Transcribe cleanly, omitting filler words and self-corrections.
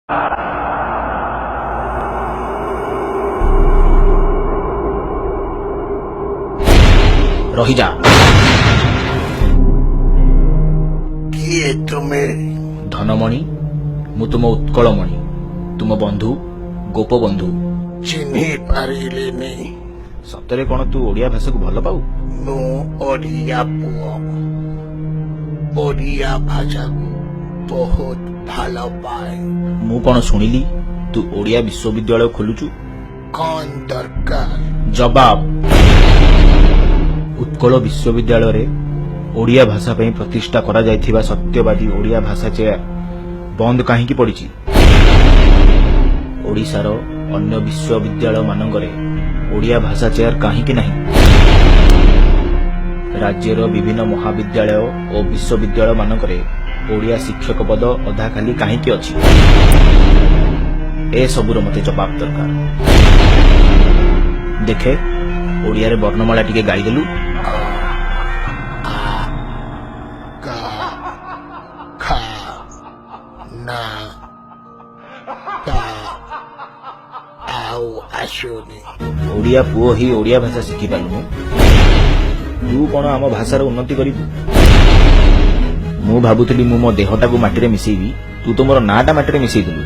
ରହିଯା। କିଏ ତୁମେ? ଧନମଣି, ମୁଁ ତୁମ ଉତ୍କଳମଣି, ତୁମ ବନ୍ଧୁ ଗୋପବନ୍ଧୁ। ଚିହ୍ନି ପାରିଲିନି। ସତରେ କଣ ତୁ ଓଡ଼ିଆ ଭାଷାକୁ ଭଲ ପାଉ? ମୁଁ ଓଡ଼ିଆ ପୁଅ, ଓଡ଼ିଆ ଭାଷାକୁ ବହୁତ ଭଲ ପାଏ। ମୁଁ କଣ ଶୁଣିଲି ତୁ ଓଡ଼ିଆ ବିଶ୍ୱବିଦ୍ୟାଳୟ ଖୋଲୁଛୁ? କଣ ଦରକାର? ଜବାବ। ଉତ୍କଳ ବିଶ୍ୱବିଦ୍ୟାଳୟରେ ଓଡ଼ିଆ ଭାଷା ପାଇଁ ପ୍ରତିଷ୍ଠା କରାଯାଇଥିବା ସତ୍ୟବାଦୀ ଓଡ଼ିଆ ଭାଷା ଚେୟାର ବନ୍ଦ କାହିଁକି ପଡ଼ିଛି? ଓଡ଼ିଶାର ଅନ୍ୟ ବିଶ୍ୱବିଦ୍ୟାଳୟ ମାନଙ୍କରେ ଓଡ଼ିଆ ଭାଷା ଚେୟାର କାହିଁକି ନାହିଁ? ରାଜ୍ୟର ବିଭିନ୍ନ ମହାବିଦ୍ୟାଳୟ ଓ ବିଶ୍ୱବିଦ୍ୟାଳୟ ମାନଙ୍କରେ ଓଡ଼ିଆ ଶିକ୍ଷକ ପଦ ଅଧା ଖାଲି କାହିଁକି ଅଛି? ଏସବୁର ମୋତେ ଜବାବ ଦରକାର। ଦେଖେ, ଓଡ଼ିଆରେ ବର୍ଣ୍ଣମାଳା ଟିକେ ଗାଇଦେଲୁ। କା ଖା ନା ତା ଆଉ ଆସୁନି। ଓଡ଼ିଆ ପୁଅ ହିଁ ଓଡ଼ିଆ ଭାଷା ଶିଖିପାରିଲୁନି। ତୁ କଣ ଆମ ଭାଷାର ଉନ୍ନତି କରିବୁ? ମୁଁ ଭାବୁଥିଲି ମୁଁ ମୋ ଦେହଟାକୁ ମାଟିରେ ମିଶେଇବି, ତୁ ତ ମୋର ନାଁଟା ମାଟିରେ ମିଶେଇଥିଲୁ।